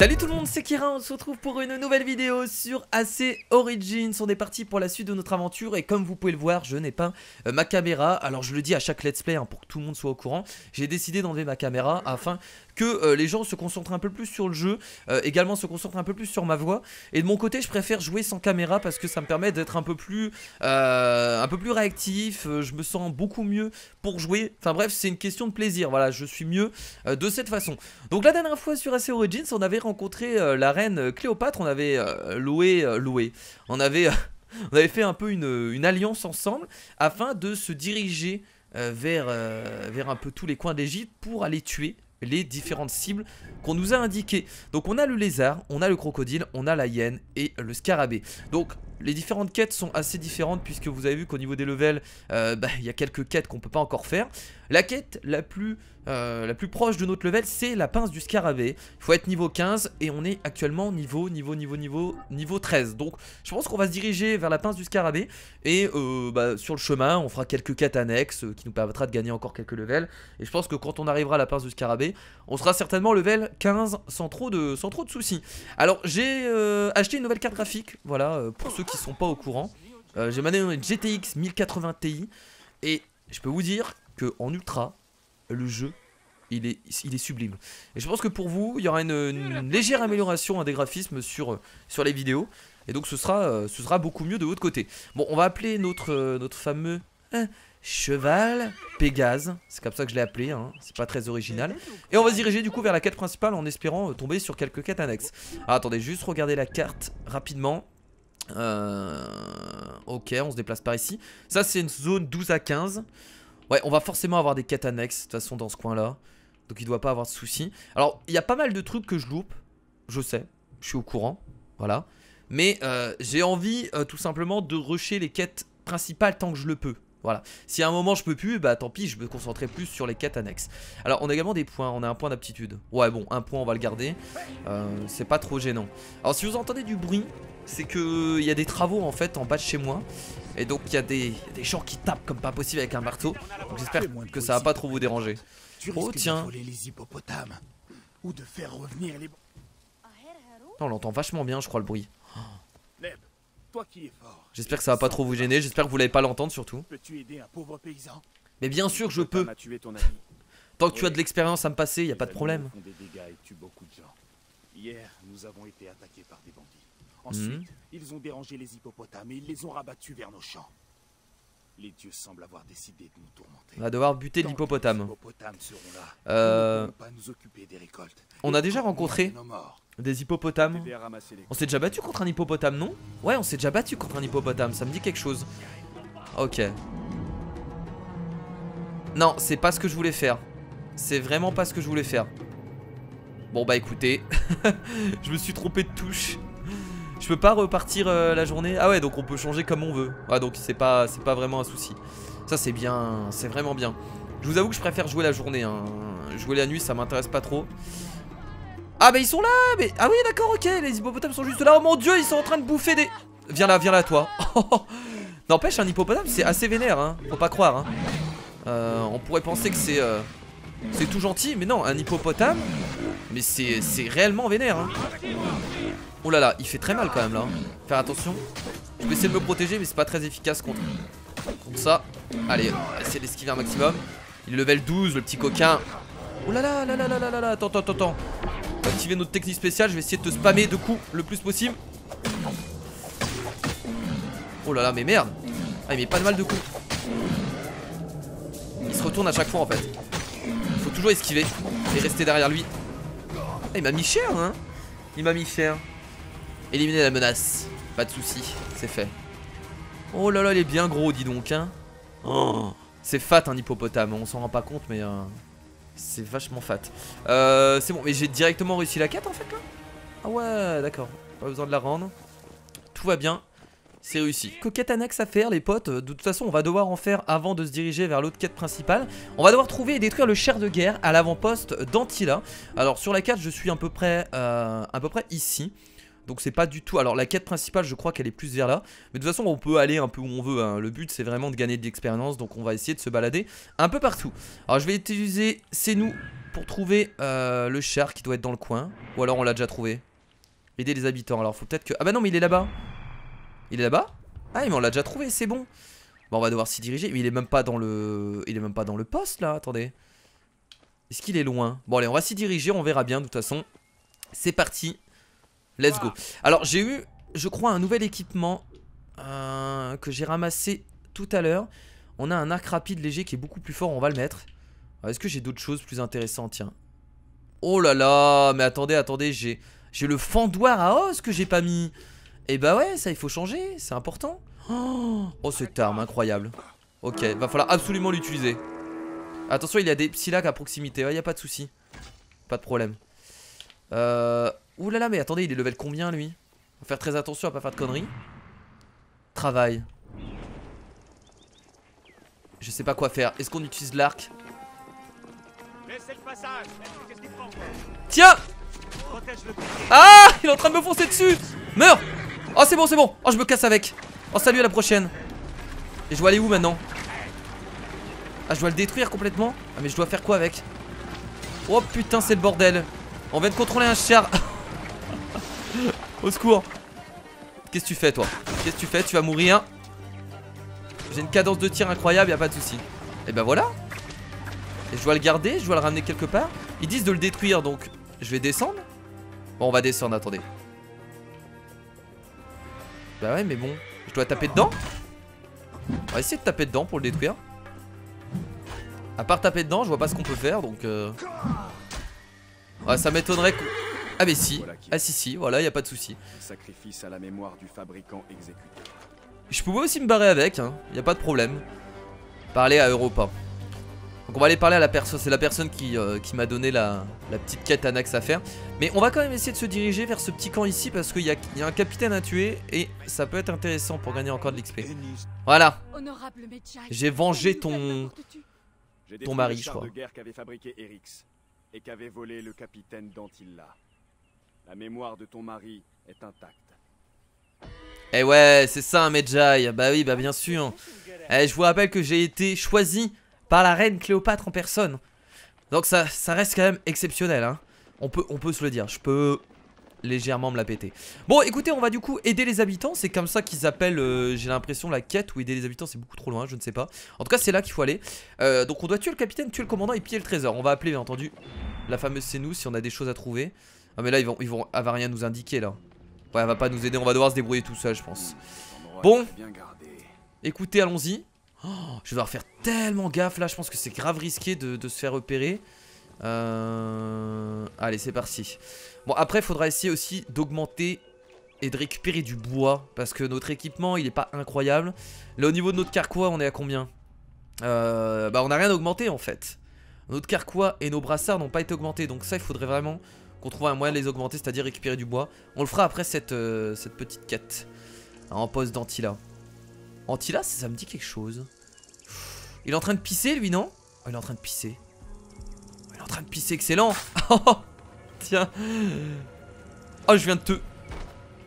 Salut tout le monde, c'est Kira, on se retrouve pour une nouvelle vidéo sur AC Origins. On est parti pour la suite de notre aventure et comme vous pouvez le voir, je n'ai pas ma caméra. Alors je le dis à chaque let's play pour que tout le monde soit au courant. J'ai décidé d'enlever ma caméra afin que les gens se concentrent un peu plus sur le jeu, également se concentrent un peu plus sur ma voix. Et de mon côté, je préfère jouer sans caméra parce que ça me permet d'être un peu plus réactif. Je me sens beaucoup mieux pour jouer. Enfin bref, c'est une question de plaisir. Voilà, je suis mieux de cette façon. Donc la dernière fois sur AC Origins, on avait rencontré la reine Cléopâtre. On avait on avait fait un peu une alliance ensemble afin de se diriger vers un peu tous les coins d'Égypte pour aller tuer les différentes cibles qu'on nous a indiquées. Donc on a le lézard, on a le crocodile, on a la hyène et le scarabée. Donc les différentes quêtes sont assez différentes puisque vous avez vu qu'au niveau des levels, il y a quelques quêtes qu'on peut pas encore faire. La quête la plus proche de notre level, c'est la pince du scarabée. Il faut être niveau 15 et on est actuellement niveau 13. Donc je pense qu'on va se diriger vers la pince du scarabée. Et sur le chemin, on fera quelques quêtes annexes qui nous permettra de gagner encore quelques levels. Et je pense que quand on arrivera à la pince du scarabée, on sera certainement level 15 sans trop de soucis. Alors j'ai acheté une nouvelle carte graphique, voilà, pour ceux qui sont pas au courant. J'ai mané une GTX 1080 Ti et je peux vous dire que en ultra, le jeu il est sublime. Et je pense que pour vous, il y aura une légère amélioration des graphismes sur les vidéos. Et donc ce sera beaucoup mieux de votre côté. Bon, on va appeler notre fameux cheval Pégase. C'est comme ça que je l'ai appelé, c'est pas très original. Et on va se diriger du coup vers la quête principale en espérant tomber sur quelques quêtes annexes. Alors attendez, juste regarder la carte rapidement. Ok, on se déplace par ici. Ça c'est une zone 12 à 15. Ouais, on va forcément avoir des quêtes annexes de toute façon dans ce coin là. Donc il doit pas avoir de soucis. Alors il y a pas mal de trucs que je loupe. Je sais, je suis au courant. Voilà. Mais j'ai envie tout simplement de rusher les quêtes principales tant que je le peux. Voilà. Si à un moment je peux plus, bah tant pis, je me concentrer plus sur les quêtes annexes. Alors on a également des points, on a un point d'aptitude. Ouais bon, un point on va le garder. C'est pas trop gênant. Alors si vous entendez du bruit, c'est que il y a des travaux en fait en bas de chez moi. Et donc il y a des gens qui tapent comme pas possible avec un marteau. Donc j'espère que ça va pas trop vous déranger. Oh tiens. Ou de faire revenir les... On l'entend vachement bien je crois le bruit. Neb, toi qui es fort. J'espère que ça va pas trop vous gêner, j'espère que vous l'allez pas l'entendre surtout. Peux-tu aider un pauvre paysan? Mais bien sûr je peux. Tant que tu as de l'expérience à me passer, y a pas de problème. Hier, nous avons été attaqués par des bandits. Ensuite, ils ont dérangé les hippopotames et ils les ont rabattus vers nos champs. Les dieux semblent avoir décidé de nous tourmenter. On va devoir buter l'hippopotame. On a déjà rencontré des hippopotames. On s'est déjà battu contre un hippopotame, non? Ouais, on s'est déjà battu contre un hippopotame, ça me dit quelque chose. Ok. Non, c'est pas ce que je voulais faire. C'est vraiment pas ce que je voulais faire. Bon bah écoutez, je me suis trompé de touche. Je peux pas repartir la journée. Ah ouais, donc on peut changer comme on veut. Ah donc c'est pas vraiment un souci. Ça c'est bien, c'est vraiment bien. Je vous avoue que je préfère jouer la journée. Jouer la nuit ça m'intéresse pas trop. Ah bah ils sont là mais... Ah oui d'accord ok, les hippopotames sont juste là. Oh mon dieu, ils sont en train de bouffer des... Viens là toi. N'empêche un hippopotame c'est assez vénère faut pas croire on pourrait penser que c'est tout gentil. Mais non, un hippopotame, mais c'est réellement vénère Oh là là, il fait très mal quand même là Faire attention. Je vais essayer de me protéger mais c'est pas très efficace contre ça. Allez, on va essayer d'esquiver un maximum. Il est level 12 le petit coquin. Oh là là là là là là là. Attends. On va activer notre technique spéciale. Je vais essayer de te spammer de coups le plus possible. Oh là là mais merde. Ah il met pas de mal de coups. Il se retourne à chaque fois en fait. Il faut toujours esquiver et rester derrière lui. Ah, il m'a mis cher Il m'a mis cher. Éliminer la menace. Pas de soucis, c'est fait. Oh là là, il est bien gros, dis donc oh, c'est fat un hippopotame, on s'en rend pas compte mais c'est vachement fat. C'est bon, mais j'ai directement réussi la quête en fait là. Ah ouais, d'accord, pas besoin de la rendre. Tout va bien. C'est réussi. Quête annexe à faire les potes. De toute façon on va devoir en faire avant de se diriger vers l'autre quête principale. On va devoir trouver et détruire le char de guerre à l'avant-poste d'Antilla. Alors sur la carte je suis à peu près ici. Donc c'est pas du tout... Alors la quête principale je crois qu'elle est plus vers là. Mais de toute façon on peut aller un peu où on veut Le but c'est vraiment de gagner de l'expérience. Donc on va essayer de se balader un peu partout. Alors je vais utiliser Senou pour trouver le char qui doit être dans le coin. Ou alors on l'a déjà trouvé. Aider les habitants. Alors faut peut-être que... Ah bah non mais il est là-bas. Il est là-bas? Ah mais on l'a déjà trouvé, c'est bon. Bon on va devoir s'y diriger. Mais il est même pas dans le... Il est même pas dans le poste là, attendez. Est-ce qu'il est loin? Bon allez on va s'y diriger, on verra bien de toute façon. C'est parti. Let's go. Alors j'ai eu, je crois, un nouvel équipement que j'ai ramassé tout à l'heure. On a un arc rapide léger qui est beaucoup plus fort, on va le mettre. Est-ce que j'ai d'autres choses plus intéressantes? Tiens. Oh là là, mais attendez, j'ai le fendoir à os que j'ai pas mis. Et bah ouais, ça il faut changer, c'est important. Oh cette arme incroyable. Ok, va falloir absolument l'utiliser. Attention, il y a des psylacs à proximité, il y a pas de souci. Pas de problème. Ouh là là, mais attendez, il est level combien lui? Faut faire très attention à pas faire de conneries. Travail. Je sais pas quoi faire. Est-ce qu'on utilise l'arc? Tiens! Ah! Il est en train de me foncer dessus! Meurs! Oh c'est bon, c'est bon! Oh je me casse avec! Oh salut, à la prochaine! Et je dois aller où maintenant? Ah je dois le détruire complètement? Ah mais je dois faire quoi avec? Oh putain c'est le bordel! On vient de contrôler un char! Au secours! Qu'est-ce que tu fais toi? Qu'est-ce que tu fais? Tu vas mourir! J'ai une cadence de tir incroyable, y a pas de souci. Et ben voilà. Et je dois le garder, je dois le ramener quelque part. Ils disent de le détruire donc je vais descendre. Bon on va descendre, attendez. Bah ouais mais bon, je dois taper dedans. On va essayer de taper dedans pour le détruire. À part taper dedans, je vois pas ce qu'on peut faire donc ouais, ça m'étonnerait que... Ah mais si, ah si, voilà, y a pas de souci. Sacrifice à la mémoire du fabricant exécuté. Je pouvais aussi me barrer avec, hein. Y a pas de problème. Parler à Europa. Donc on va aller parler à la personne. C'est la personne qui m'a donné la petite quête annexe à faire. Mais on va quand même essayer de se diriger vers ce petit camp ici parce qu'il y a un capitaine à tuer et ça peut être intéressant pour gagner encore de l'XP. Voilà. J'ai vengé ton mari, je crois. de guerre qu'avait fabriqué Eryx et qu'avait volé le capitaine Dantilla. La mémoire de ton mari est intacte. Eh ouais, c'est ça un Medjay. Bah oui, bah bien sûr. Eh, je vous rappelle que j'ai été choisi par la reine Cléopâtre en personne. Donc ça reste quand même exceptionnel, hein. On peut se le dire. Je peux légèrement me la péter. Bon, écoutez, on va du coup aider les habitants. C'est comme ça qu'ils appellent, j'ai l'impression, la quête. Ou aider les habitants, c'est beaucoup trop loin, je ne sais pas. En tout cas, c'est là qu'il faut aller. Donc on doit tuer le capitaine, tuer le commandant et piller le trésor. On va appeler, bien entendu, la fameuse c'est nous si on a des choses à trouver. Ah mais là, elle va rien nous indiquer, là. Ouais, elle va pas nous aider, on va devoir se débrouiller tout seul, je pense. Bon, écoutez, allons-y. Oh, je vais devoir faire tellement gaffe là, je pense que c'est grave risqué de se faire repérer. Allez, c'est parti. Bon, après, il faudra essayer aussi d'augmenter et de récupérer du bois. Parce que notre équipement, il est pas incroyable. Là, au niveau de notre carquois, on est à combien? Bah, on n'a rien augmenté en fait. Notre carquois et nos brassards n'ont pas été augmentés. Donc ça, il faudrait vraiment qu'on trouve un moyen de les augmenter, c'est-à-dire récupérer du bois. On le fera après cette petite quête. En poste d'Antilla. Antilla, ça me dit quelque chose. Il est en train de pisser, lui, non? Oh, il est en train de pisser. Il est en train de pisser, excellent. Oh, tiens. Oh, je viens de te...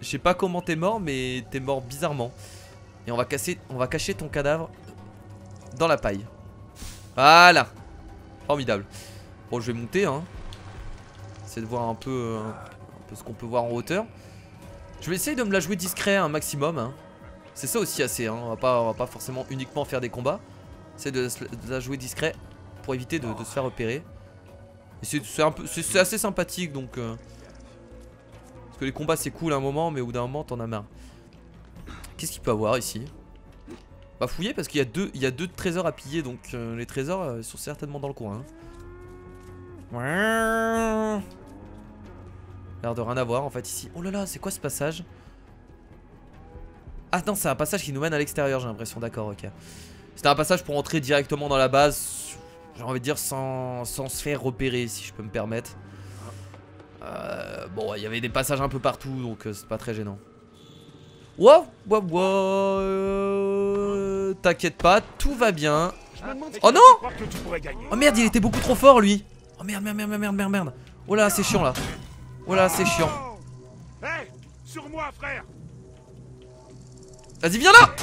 Je sais pas comment t'es mort, mais t'es mort bizarrement. Et on va cacher ton cadavre dans la paille. Voilà. Formidable. Bon, je vais monter, hein. C'est de voir un peu ce qu'on peut voir en hauteur. Je vais essayer de me la jouer discret un maximum, hein. C'est ça aussi assez, hein. On va pas forcément uniquement faire des combats. C'est de la jouer discret pour éviter de se faire repérer. Et c'est assez sympathique donc parce que les combats c'est cool à un moment, mais au bout d'un moment t'en as marre. Qu'est-ce qu'il peut avoir ici? On va fouiller parce qu'il y a deux trésors à piller, donc les trésors sont certainement dans le coin, hein. L'air de rien à voir en fait ici. Oh là là, c'est quoi ce passage? Ah non, c'est un passage qui nous mène à l'extérieur, j'ai l'impression. D'accord, ok. C'était un passage pour entrer directement dans la base, j'ai envie de dire sans se faire repérer, si je peux me permettre. Bon, il y avait des passages un peu partout, donc c'est pas très gênant. Wow, wow, wow. T'inquiète pas, tout va bien. Oh non! Oh merde, il était beaucoup trop fort lui. Oh merde, merde, merde, merde, merde, merde. Oh là, c'est chiant là. Oh là, c'est chiant. Hey, sur moi, frère. Vas-y, viens là.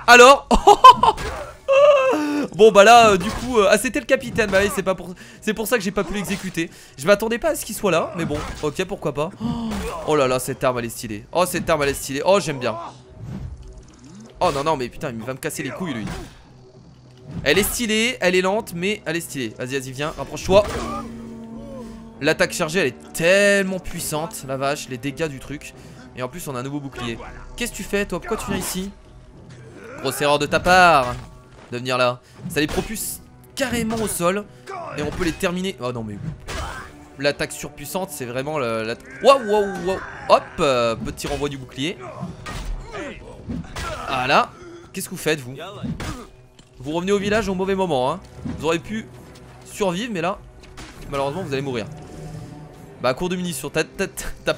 Alors. Bon bah là du coup ah c'était le capitaine. Bah oui c'est pour ça que j'ai pas pu l'exécuter. Je m'attendais pas à ce qu'il soit là. Mais bon ok pourquoi pas. Oh là là cette arme elle est stylée. Oh cette arme elle est stylée. Oh j'aime bien. Oh non non mais putain il va me casser les couilles lui. Elle est stylée, elle est lente mais elle est stylée. Vas-y viens rapproche-toi. L'attaque chargée elle est tellement puissante. La vache les dégâts du truc. Et en plus on a un nouveau bouclier. Qu'est-ce que tu fais toi? Pourquoi tu viens ici? Grosse erreur de ta part de venir là. Ça les propulse carrément au sol. Et on peut les terminer. Oh non mais l'attaque surpuissante c'est vraiment la... Waouh. Hop petit renvoi du bouclier. Voilà. Qu'est-ce que vous faites vous? Vous revenez au village au mauvais moment hein. Vous auriez pu survivre mais là malheureusement vous allez mourir. Bah cours de munitions. T'as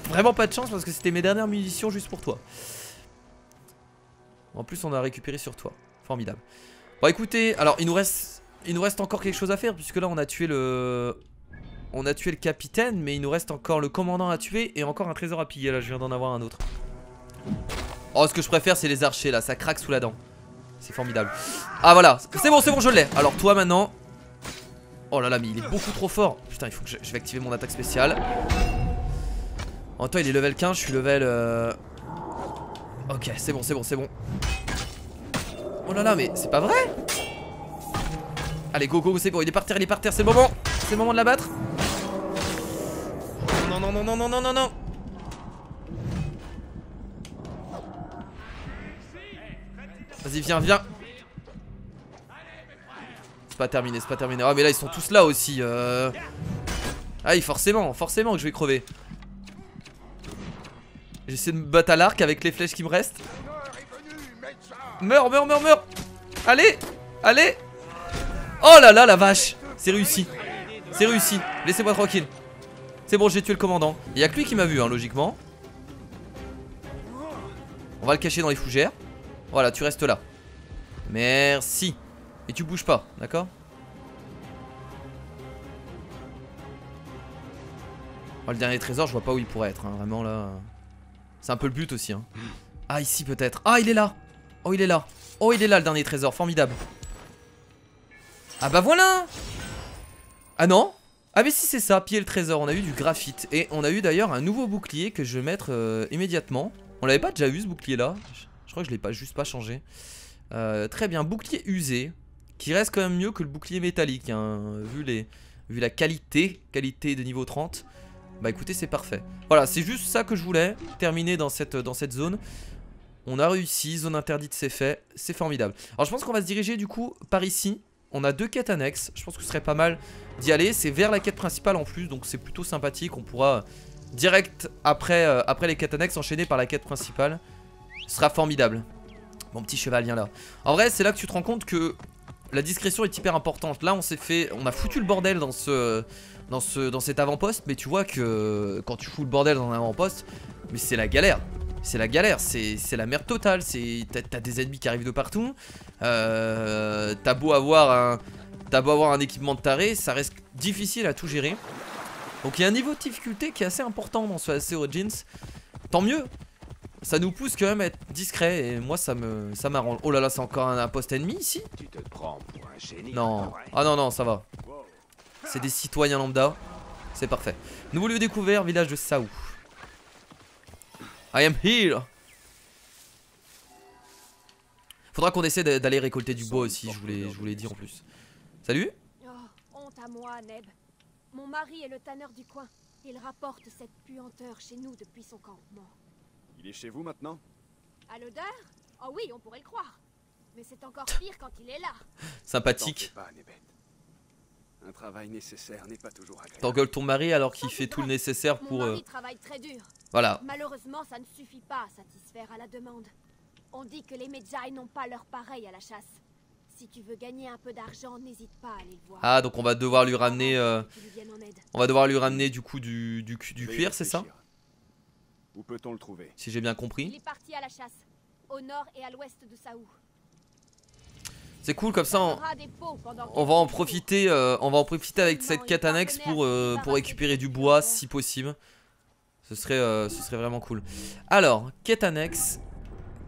vraiment pas de chance parce que c'était mes dernières munitions juste pour toi. En plus on a récupéré sur toi. Formidable. Bon écoutez, alors il nous reste encore quelque chose à faire. Puisque là on a tué le capitaine. Mais il nous reste encore le commandant à tuer. Et encore un trésor à piller. Là je viens d'en avoir un autre. Oh ce que je préfère c'est les archers là. Ça craque sous la dent. C'est formidable. Ah voilà, c'est bon je l'ai. Alors toi maintenant. Oh là là mais il est beaucoup trop fort. Putain il faut que je vais activer mon attaque spéciale. En toi il est level 15. Je suis level ok c'est bon. Oh là là mais c'est pas vrai. Allez go c'est bon. Il est par terre c'est le moment de l'abattre. Non. Vas-y viens. C'est pas terminé. Ah mais là ils sont tous là aussi Ah oui forcément que je vais crever. J'essaie de me battre à l'arc avec les flèches qui me restent. Meurs. Allez. Oh là là la vache. C'est réussi. Laissez-moi tranquille. C'est bon j'ai tué le commandant. Il y a que lui qui m'a vu hein, logiquement. On va le cacher dans les fougères. Voilà tu restes là. Merci. Et tu bouges pas, d'accord? Oh, le dernier trésor, je vois pas où il pourrait être, hein. Vraiment là. C'est un peu le but aussi, hein. Ah, ici peut-être. Ah, il est là. Oh, il est là le dernier trésor, formidable. Ah bah voilà. Ah non. Ah mais si c'est ça, piller le trésor. On a eu du graphite. Et on a eu d'ailleurs un nouveau bouclier que je vais mettre immédiatement. On l'avait pas déjà eu ce bouclier là? Je crois que je l'ai juste pas changé. Très bien, bouclier usé. Qui reste quand même mieux que le bouclier métallique hein, vu la qualité de niveau 30. Bah écoutez c'est parfait. Voilà c'est juste ça que je voulais terminer dans cette zone. On a réussi, zone interdite c'est fait. C'est formidable. Alors je pense qu'on va se diriger du coup par ici. On a deux quêtes annexes. Je pense que ce serait pas mal d'y aller. C'est vers la quête principale en plus. Donc c'est plutôt sympathique. On pourra direct après les quêtes annexes enchaîner par la quête principale. Ce sera formidable. Mon petit cheval viens là. En vrai c'est là que tu te rends compte que la discrétion est hyper importante. Là on a foutu le bordel dans cet avant-poste. Mais tu vois que quand tu fous le bordel dans un avant-poste, mais c'est la galère. C'est la merde totale. T'as des ennemis qui arrivent de partout. T'as beau avoir un équipement de taré, ça reste difficile à tout gérer. Donc il y a un niveau de difficulté qui est assez important dans ce AC Origins. Tant mieux. Ça nous pousse quand même à être discret et moi ça m'arrange. Oh là là c'est encore un poste ennemi ici. Tu te prends pour un génie. Non. Ah non ça va. C'est des citoyens lambda. C'est parfait. Nouveau lieu découvert, village de Saou. I am here. Faudra qu'on essaie d'aller récolter du bois aussi, je vous l'ai dit en plus. Salut. Oh, honte à moi, Neb. Mon mari est le tanneur du coin. Il rapporte cette puanteur chez nous depuis son campement. Il est chez vous maintenant? À l'odeur? Oh oui, on pourrait le croire. Mais c'est encore pire quand il est là. Sympathique. T'en fais pas, Nebet. Un travail nécessaire n'est pas toujours agréable. T'engueules ton mari alors qu'il fait tout le nécessaire pour... Mon mari travaille très dur. Voilà. Malheureusement, ça ne suffit pas à satisfaire à la demande. On dit que les Medjay n'ont pas leur pareil à la chasse. Si tu veux gagner un peu d'argent, n'hésite pas à aller le voir. Ah, donc on va devoir lui ramener... On va devoir lui ramener du coup du cuir, c'est ça? Où peut-on le trouver? Si j'ai bien compris. Il est parti à la chasse, au nord et à l'ouest de Saou. C'est cool comme ça, on va en profiter avec cette quête annexe pour récupérer du bois si possible. Ce serait vraiment cool. Alors, quête annexe,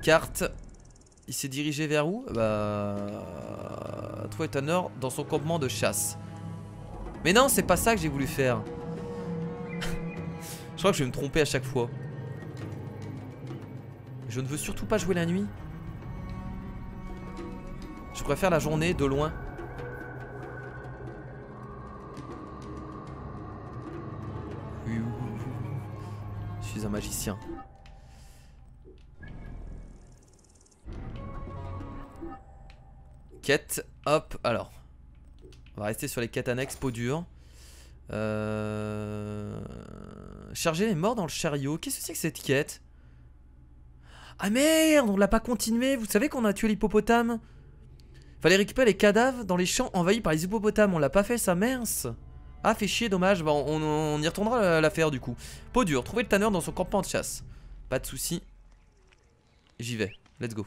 carte, Il s'est dirigé vers où? Bah... Trouver Tanner dans son campement de chasse. Mais non, c'est pas ça que j'ai voulu faire. Je crois que je vais me tromper à chaque fois. Je ne veux surtout pas jouer la nuit. Je préfère la journée de loin. Je suis un magicien. Quête, hop, alors. On va rester sur les quêtes annexes, peau dure. Charger les morts dans le chariot. Qu'est-ce que c'est que cette quête? Ah merde, on l'a pas continué. Vous savez qu'on a tué l'hippopotame? Fallait récupérer les cadavres dans les champs envahis par les hippopotames. On l'a pas fait, ça, mince. Ah, fait chier, dommage. Bah, on y retournera à l'affaire du coup. Peau dure, trouver le tanneur dans son campement de chasse. Pas de soucis. J'y vais, let's go.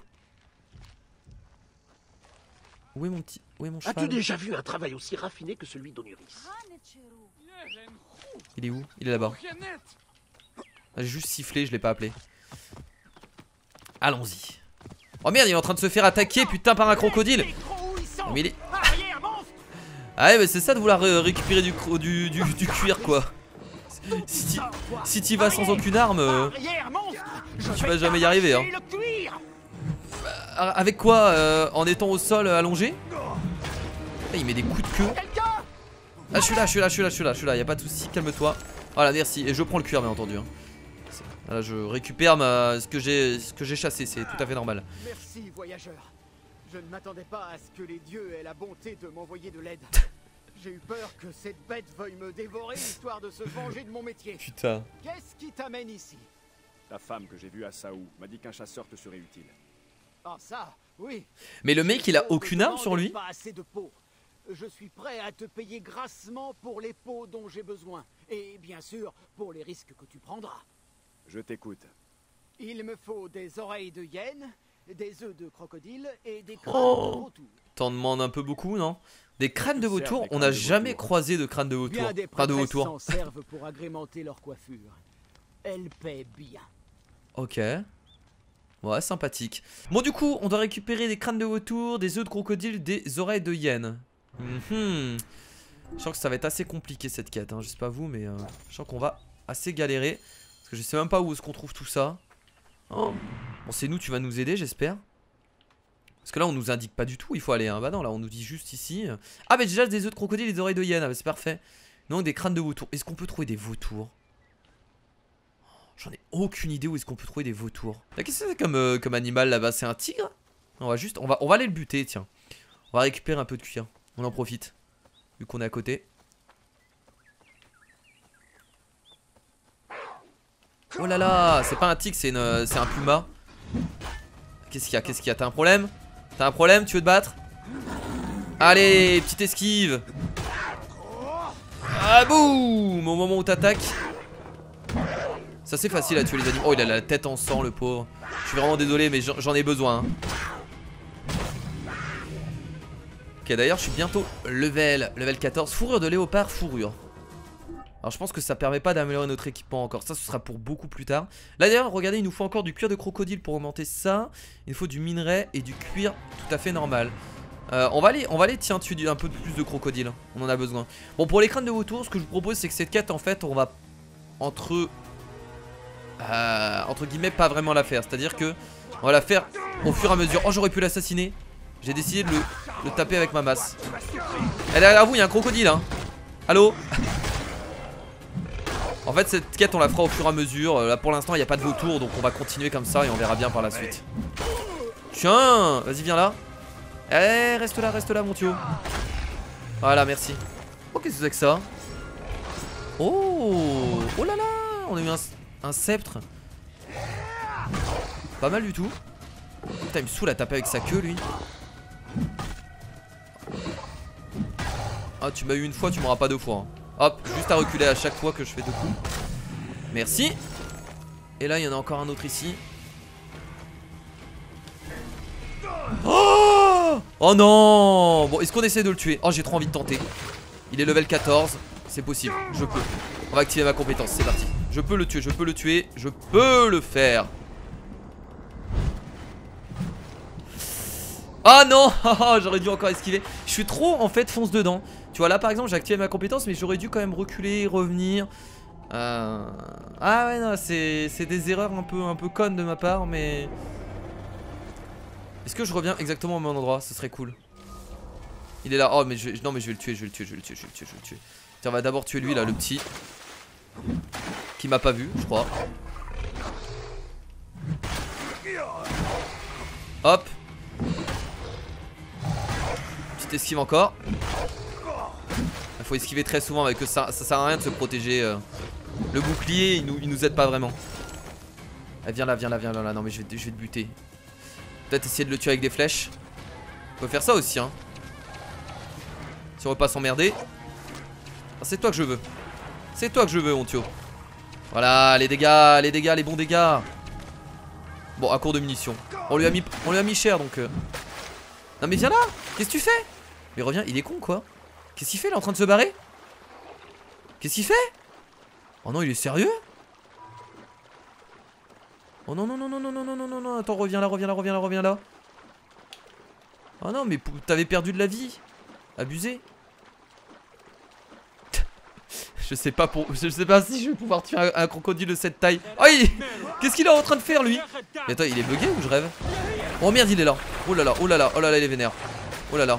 Où est mon petit... Où est mon cheval? As-tu déjà vu un travail aussi raffiné que celui d'Onuris? Il est où? Il est là-bas. J'ai juste sifflé, je l'ai pas appelé. Allons-y. Oh merde, il est en train de se faire attaquer, putain, par un crocodile. Oh, mais il est... Ah ouais, mais c'est ça de vouloir récupérer du cuir, quoi. Si t'y vas sans aucune arme, tu vas jamais y arriver, hein. Avec quoi? En étant au sol allongé? Il met des coups de queue. Ah, je suis là, y'a pas de soucis, calme-toi. Voilà, merci, et je prends le cuir, bien entendu, hein. Là, je récupère ce que j'ai chassé, c'est tout à fait normal. Merci, voyageur. Je ne m'attendais pas à ce que les dieux aient la bonté de m'envoyer de l'aide. J'ai eu peur que cette bête veuille me dévorer histoire de se venger de mon métier. Putain. Qu'est-ce qui t'amène ici? La femme que j'ai vue à Saou m'a dit qu'un chasseur te serait utile. Ah ça, oui. Mais le mec, il a aucune arme sur lui? Pas assez de peau. Je suis prêt à te payer grassement pour les peaux dont j'ai besoin. Et bien sûr, pour les risques que tu prendras. Je t'écoute. Il me faut des oreilles de hyène, des œufs de crocodile et des crânes de vautour. T'en demandes un peu beaucoup, non? Des crânes de vautour? On n'a jamais croisé de crânes de vautour. Bien des prêtresses s'en servent pour agrémenter leur coiffure. Elles paient bien. Ok. Ouais, sympathique. Bon, du coup, on doit récupérer des crânes de vautour, des œufs de crocodile, des oreilles de hyène. Je sens que ça va être assez compliqué cette quête, hein. Je sais pas vous, mais je sens qu'on va assez galérer. Parce que je sais même pas où est-ce qu'on trouve tout ça. Oh. Bon, c'est nous, tu vas nous aider, j'espère. Parce que là, on nous indique pas du tout où il faut aller, hein. Bah non, là, on nous dit juste ici. Ah, bah déjà, des œufs de crocodile et des oreilles de hyène. Ah, bah, c'est parfait. Donc, des crânes de vautour. Est-ce qu'on peut trouver des vautours? J'en ai aucune idée où est-ce qu'on peut trouver des vautours. Qu'est-ce que c'est comme animal là-bas? C'est un tigre? On va aller le buter, tiens. On va récupérer un peu de cuir. On en profite. Vu qu'on est à côté. Oh là là, c'est pas un tigre, c'est un puma. Qu'est-ce qu'il y a? T'as un problème? T'as un problème? Tu veux te battre? Allez, petite esquive. Ah boum! Au moment où t'attaques. Ça c'est facile à tuer les animaux. Oh, il a la tête en sang, le pauvre. Je suis vraiment désolé, mais j'en ai besoin, hein. Ok, d'ailleurs je suis bientôt level 14. Fourrure de léopard, fourrure. Alors je pense que ça permet pas d'améliorer notre équipement encore. Ça, ce sera pour beaucoup plus tard. Là d'ailleurs, regardez, il nous faut encore du cuir de crocodile pour augmenter ça. Il nous faut du minerai et du cuir tout à fait normal. On va aller tiens, tuer un peu plus de crocodile. On en a besoin. Bon, pour les crânes de vautour, ce que je vous propose, c'est que cette quête, en fait, on va entre guillemets pas vraiment la faire. C'est-à-dire que on va la faire au fur et à mesure. Oh, j'aurais pu l'assassiner. J'ai décidé de le taper avec ma masse. Et derrière vous, il y a un crocodile, hein. Allô? En fait, cette quête, on la fera au fur et à mesure. Là, pour l'instant, il n'y a pas de vautour, donc on va continuer comme ça et on verra bien par la suite. Tiens, vas-y, viens là. Eh, reste là, mon tuyau. Voilà, merci. Oh, qu'est-ce que c'est que ça? Oh, oh là là, on a eu un sceptre. Pas mal du tout. Putain, il me saoule à taper avec sa queue, lui. Ah, tu m'as eu une fois, tu m'auras pas deux fois, hein. Hop, juste à reculer à chaque fois que je fais deux coups. Merci. Et là, il y en a encore un autre ici. Oh, oh non. Bon, est-ce qu'on essaie de le tuer? Oh, j'ai trop envie de tenter. Il est level 14. C'est possible, je peux. On va activer ma compétence, c'est parti. Je peux le tuer, je peux le faire. Ah non. J'aurais dû encore esquiver. Je suis trop en fait fonce dedans. Tu vois là par exemple j'ai activé ma compétence, mais j'aurais dû quand même reculer, revenir. Ah ouais non, c'est des erreurs un peu connes de ma part, mais... Est-ce que je reviens exactement au même endroit? Ce serait cool. Il est là. Oh mais non mais je vais le tuer, je vais le tuer. Tiens, on va d'abord tuer lui là, le petit. Qui m'a pas vu, je crois. Hop. Petite esquive encore. Il faut esquiver très souvent avec que ça sert à rien de se protéger. Le bouclier il nous aide pas vraiment. Ah, viens là. Non mais je vais te buter. Peut-être essayer de le tuer avec des flèches. On peut faire ça aussi hein. Si on veut pas s'emmerder. Ah, c'est toi que je veux. C'est toi que je veux Ontio. Voilà les dégâts, les bons dégâts. Bon à court de munitions. On lui a mis cher donc Non mais viens là. Qu'est-ce que tu fais? Mais reviens, il est con quoi. Qu'est-ce qu'il fait? Il est en train de se barrer? Qu'est-ce qu'il fait? Oh non il est sérieux? Oh non. Attends reviens là. Oh non mais t'avais perdu de la vie. Abusé. Je sais pas si je vais pouvoir tuer un crocodile de cette taille. Oh qu'est-ce qu'il est en train de faire lui? Mais attends il est bugué ou je rêve? Oh merde il est là. Oh là là il est vénère. Oh là là.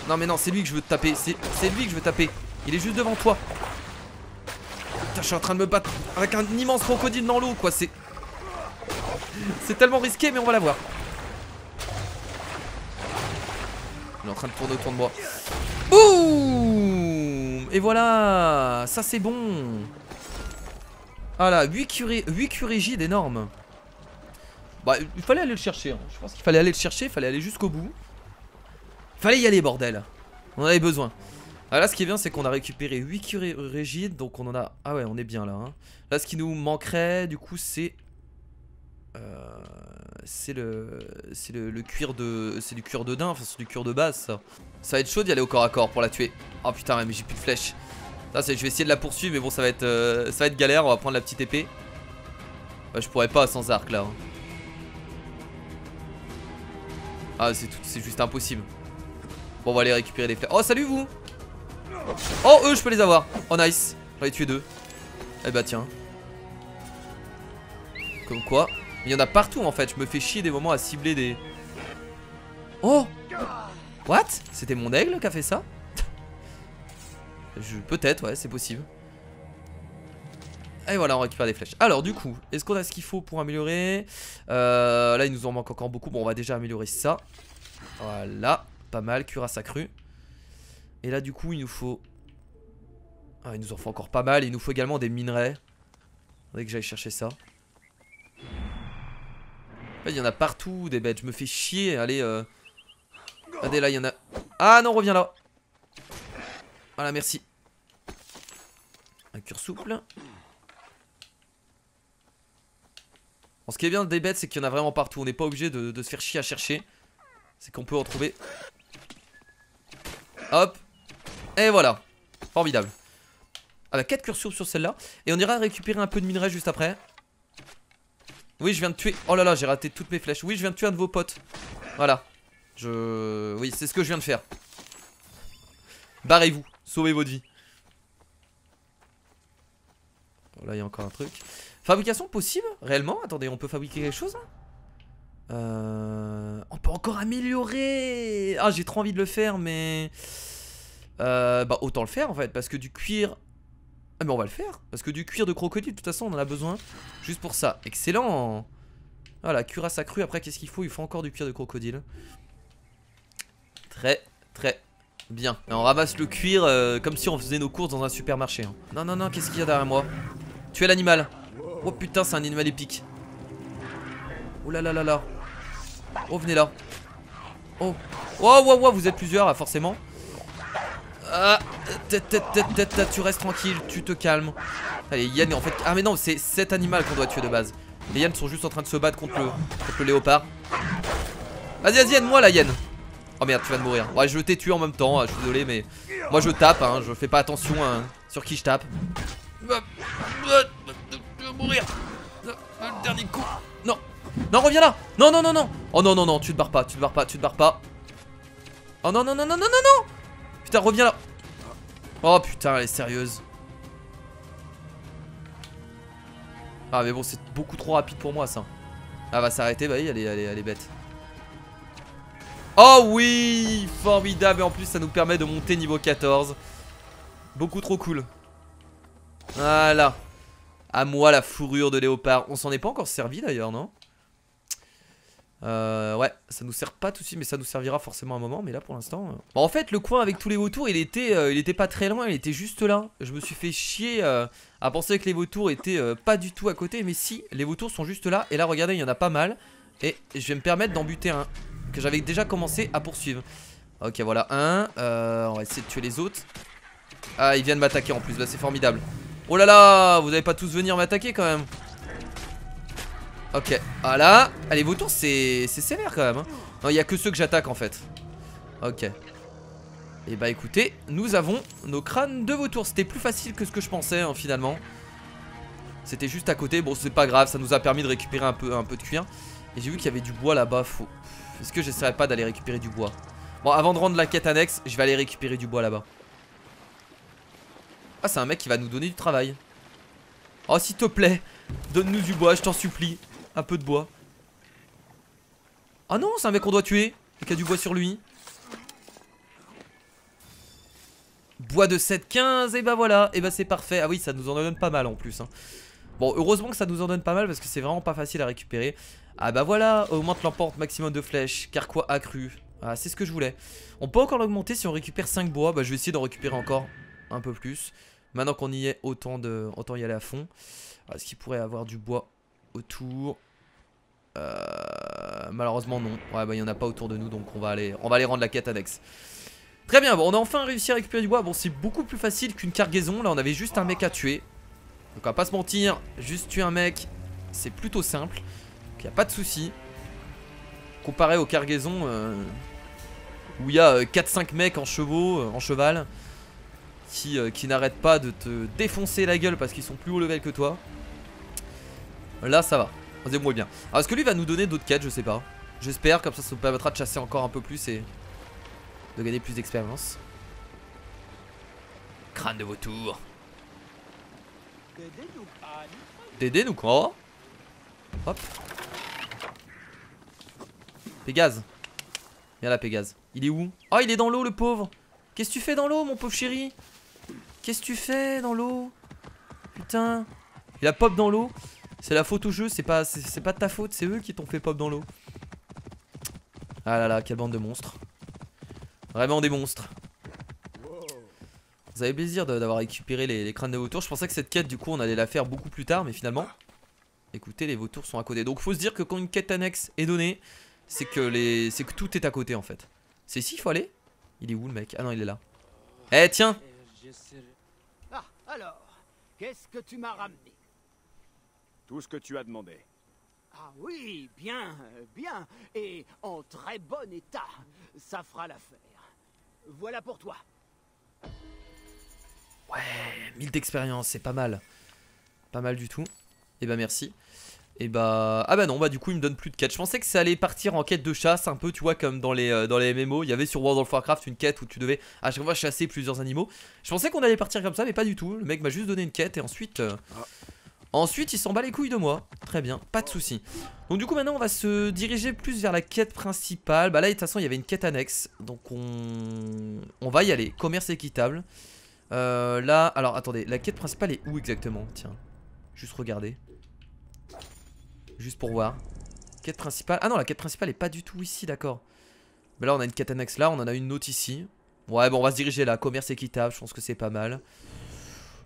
Non mais non c'est lui que je veux te taper. C'est lui que je veux taper. Il est juste devant toi. Putain je suis en train de me battre avec un immense crocodile dans l'eau quoi. C'est tellement risqué mais on va l'avoir. Il est en train de tourner autour de moi. Boum. Et voilà. Ça c'est bon. Voilà 8 curégides énormes. Bah il fallait aller le chercher hein. Je pense qu'il fallait aller le chercher. Il fallait aller jusqu'au bout. Il fallait y aller bordel. On en avait besoin. Alors là ce qui est bien c'est qu'on a récupéré 8 curégides. Donc on en a... Ah ouais on est bien là hein. Là ce qui nous manquerait du coup c'est... c'est le cuir de... C'est du cuir de daim. Enfin c'est du cuir de base ça. Ça va être chaud d'y aller au corps à corps pour la tuer. Oh putain mais j'ai plus de flèches. Là, je vais essayer de la poursuivre mais bon ça va être galère. On va prendre la petite épée. Bah, je pourrais pas sans arc là hein. Ah c'est juste impossible. Bon on va aller récupérer les flèches. Oh salut vous. Oh eux je peux les avoir. Oh nice. J'en ai tué 2. Eh bah tiens. Comme quoi. Il y en a partout en fait. Je me fais chier des moments à cibler des... Oh. What? C'était mon aigle qui a fait ça? Peut-être ouais c'est possible. Et voilà on récupère des flèches. Alors du coup est-ce qu'on a ce qu'il faut pour améliorer? Là il nous en manque encore beaucoup. Bon on va déjà améliorer ça. Voilà. Pas mal, cuirasse accrue. Et là du coup il nous faut... Ah il nous en faut encore pas mal. Il nous faut également des minerais. Faudrait que j'aille chercher ça. Il y en a partout des bêtes. Je me fais chier. Allez regardez là il y en a... Ah non reviens là. Voilà merci. Un cuir souple. Bon, ce qui est bien des bêtes c'est qu'il y en a vraiment partout. On n'est pas obligé de se faire chier à chercher. C'est qu'on peut en trouver. Hop. Et voilà. Formidable. Ah bah 4 cuirs souples sur celle-là. Et on ira récupérer un peu de minerais juste après. Oui je viens de tuer. Oh là là j'ai raté toutes mes flèches. Oui je viens de tuer un de vos potes. Voilà. Oui c'est ce que je viens de faire. Barrez-vous. Sauvez votre vie. Oh, là il y a encore un truc. Fabrication possible réellement? Attendez on peut fabriquer quelque chose là? On peut encore améliorer. Ah j'ai trop envie de le faire mais bah autant le faire en fait. Parce que du cuir... Ah mais on va le faire. Parce que du cuir de crocodile de toute façon on en a besoin. Juste pour ça. Excellent. Voilà cuirasse accrue. Après qu'est-ce qu'il faut? Il faut encore du cuir de crocodile. Très bien. Et on ramasse le cuir comme si on faisait nos courses dans un supermarché hein. Non qu'est-ce qu'il y a derrière moi? Tuer l'animal. Oh putain c'est un animal épique. Oh là là là là. Oh venez là. Oh. Oh vous êtes plusieurs là forcément. Ah, tu restes tranquille, tu te calmes. Allez Yen en fait... Ah mais non c'est cet animal qu'on doit tuer de base. Les hyènes sont juste en train de se battre contre le léopard. Vas-y aide-moi la hyène. Oh merde tu vas de mourir. Ouais je t'ai tué en même temps, je suis désolé mais... Moi je tape hein, je fais pas attention sur qui je tape. Je vais mourir. Le dernier coup. Non. Non, reviens là. Non, non, non, non. Oh non, non, non, tu te barres pas, tu te barres pas, tu te barres pas. Oh non, non, non, non, non, non, non. Putain, reviens là. Oh putain, elle est sérieuse. Ah mais bon, c'est beaucoup trop rapide pour moi ça. Ah, va s'arrêter, bah oui, elle est bête. Oh oui, formidable. Et en plus ça nous permet de monter niveau 14. Beaucoup trop cool. Voilà. À moi la fourrure de léopard. On s'en est pas encore servi d'ailleurs, non? Ouais, ça nous sert pas tout de suite, mais ça nous servira forcément un moment. Mais là pour l'instant Bon, en fait le coin avec tous les vautours il était pas très loin, il était juste là. Je me suis fait chier à penser que les vautours étaient pas du tout à côté. Mais si, les vautours sont juste là. Et là regardez, il y en a pas mal. Et je vais me permettre d'en buter un que j'avais déjà commencé à poursuivre. Ok, voilà un. On va essayer de tuer les autres. Ah, ils viennent m'attaquer en plus, là c'est formidable. Oh là là, vous allez pas tous venir m'attaquer quand même. Ok, voilà. Ah, les vautours c'est sévère quand même hein. Non, il y a que ceux que j'attaque en fait. Ok. Et bah écoutez, nous avons nos crânes de vautours. C'était plus facile que ce que je pensais hein, finalement. C'était juste à côté, bon c'est pas grave. Ça nous a permis de récupérer un peu de cuir. Et j'ai vu qu'il y avait du bois là-bas. Est-ce que j'essaierai pas d'aller récupérer du bois? Bon, avant de rendre la quête annexe, je vais aller récupérer du bois là-bas. Ah, c'est un mec qui va nous donner du travail. Oh, s'il te plaît, donne-nous du bois, je t'en supplie. Un peu de bois. Ah non, c'est un mec qu'on doit tuer et qui a du bois sur lui. Bois de 7,15, et bah voilà, et bah c'est parfait. Ah oui, ça nous en donne pas mal en plus hein. Bon, heureusement que ça nous en donne pas mal parce que c'est vraiment pas facile à récupérer. Ah bah voilà, augmente l'emporte maximum de flèches, carquois accru. Ah, c'est ce que je voulais. On peut encore l'augmenter si on récupère 5 bois. Bah je vais essayer d'en récupérer encore un peu plus. Maintenant qu'on y est, autant y aller à fond. Est-ce qu'il pourrait avoir du bois autour? Malheureusement non. Ouais bah il y en a pas autour de nous, donc on va aller rendre la quête annexe. Très bien, bon on a enfin réussi à récupérer du bois. Bon c'est beaucoup plus facile qu'une cargaison. Là on avait juste un mec à tuer. Donc on va pas se mentir, juste tuer un mec c'est plutôt simple. Donc y a pas de souci. Comparé aux cargaisons où il y a 4-5 mecs en cheval qui n'arrêtent pas de te défoncer la gueule parce qu'ils sont plus haut level que toi. Là ça va, on se débrouille bien. Alors est-ce que lui va nous donner d'autres quêtes? Je sais pas. J'espère, comme ça nous permettra de chasser encore un peu plus et de gagner plus d'expérience. Crâne de vautour. Dédé nous quoi? Hop. Pégase. Viens là Pégase. Il est où? Oh il est dans l'eau le pauvre. Qu'est-ce que tu fais dans l'eau mon pauvre chéri? Qu'est-ce que tu fais dans l'eau? Putain. Il a pop dans l'eau. C'est la faute au jeu, c'est pas de ta faute, c'est eux qui t'ont fait pop dans l'eau. Ah là là, quelle bande de monstres. Vraiment des monstres. Vous avez plaisir d'avoir récupéré les crânes de vautours. Je pensais que cette quête du coup on allait la faire beaucoup plus tard, mais finalement écoutez, les vautours sont à côté. Donc faut se dire que quand une quête annexe est donnée, c'est que tout est à côté en fait. C'est ici il faut aller? Il est où le mec? Ah non il est là. Eh tiens. Ah, alors, qu'est-ce que tu m'as ramené? Tout ce que tu as demandé. Ah oui, bien, bien, et en très bon état. Ça fera l'affaire. Voilà pour toi. Ouais, 1000 d'expérience, c'est pas mal. Pas mal du tout. Et bah merci. Et bah... Ah bah non, bah du coup il me donne plus de quêtes. Je pensais que ça allait partir en quête de chasse, un peu tu vois comme dans les MMO. Il y avait sur World of Warcraft une quête où tu devais à chaque fois chasser plusieurs animaux. Je pensais qu'on allait partir comme ça, mais pas du tout. Le mec m'a juste donné une quête et ensuite... Ensuite il s'en bat les couilles de moi. Très bien, pas de soucis. Donc du coup maintenant on va se diriger plus vers la quête principale. Bah là de toute façon il y avait une quête annexe. Donc on va y aller. Commerce équitable. Là, alors attendez, la quête principale est où exactement? Tiens, juste regarder. Juste pour voir. Quête principale, ah non la quête principale est pas du tout ici, d'accord. Mais là on a une quête annexe là, on en a une autre ici. Ouais bon on va se diriger là, commerce équitable, je pense que c'est pas mal.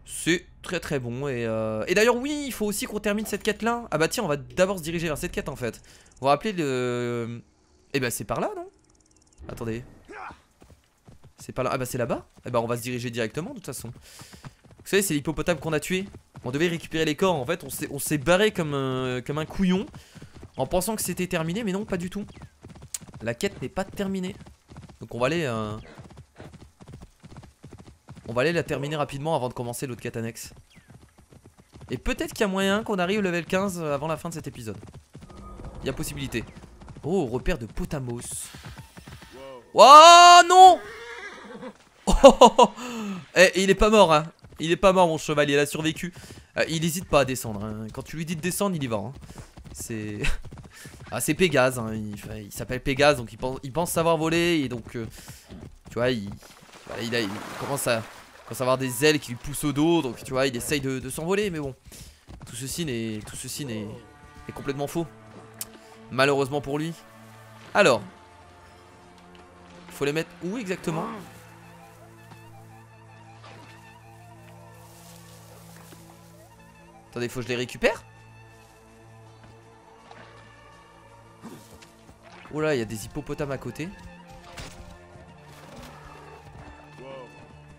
C'est très très bon et d'ailleurs oui, il faut aussi qu'on termine cette quête là. Ah bah tiens, on va d'abord se diriger vers cette quête en fait. On va rappeler le... Eh bah c'est par là non? Attendez. C'est pas là, ah bah c'est là-bas. Eh bah on va se diriger directement de toute façon. Vous savez c'est l'hippopotame qu'on a tué. On devait récupérer les corps en fait, on s'est barré comme un couillon en pensant que c'était terminé, mais non pas du tout. La quête n'est pas terminée. Donc on va aller la terminer rapidement avant de commencer l'autre quête annexe. Et peut-être qu'il y a moyen qu'on arrive au level 15 avant la fin de cet épisode. il y a possibilité. Oh, repère de Potamos. Oh non. Oh, eh, il est pas mort hein. Il est pas mort mon cheval, il a survécu. Il hésite pas à descendre hein. Quand tu lui dis de descendre, il y va hein. C'est... Ah c'est Pégase hein. Il s'appelle Pégase, donc il pense savoir voler. Et donc tu vois il commence à avoir des ailes qui lui poussent au dos. Donc tu vois il essaye de s'envoler. Mais bon, tout ceci n'est complètement faux, malheureusement pour lui. Alors, il faut les mettre où exactement? Attendez, faut que je les récupère. Oh là, il y a des hippopotames à côté.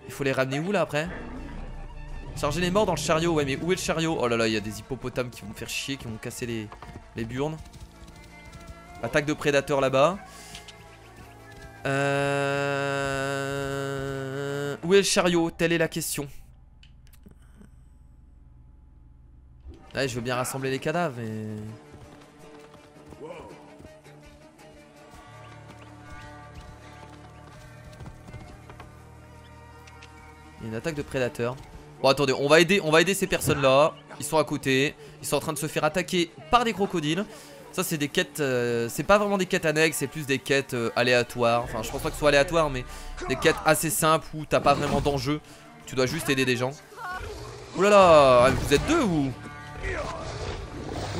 Il faut les ramener où là après? Charger les morts dans le chariot. Ouais, mais où est le chariot? Oh là là, il y a des hippopotames qui vont me faire chier, qui vont casser les burnes. Attaque de prédateurs là-bas. Où est le chariot? Telle est la question. Ouais, je veux bien rassembler les cadavres, mais... Il y a une attaque de prédateurs. Bon, attendez, on va aider ces personnes-là. Ils sont à côté. Ils sont en train de se faire attaquer par des crocodiles. Ça, c'est des quêtes... c'est pas vraiment des quêtes annexes, c'est plus des quêtes aléatoires. Enfin, je pense pas que ce soit aléatoire, mais des quêtes assez simples où t'as pas vraiment d'enjeu. Tu dois juste aider des gens. Oulala, vous êtes deux ou...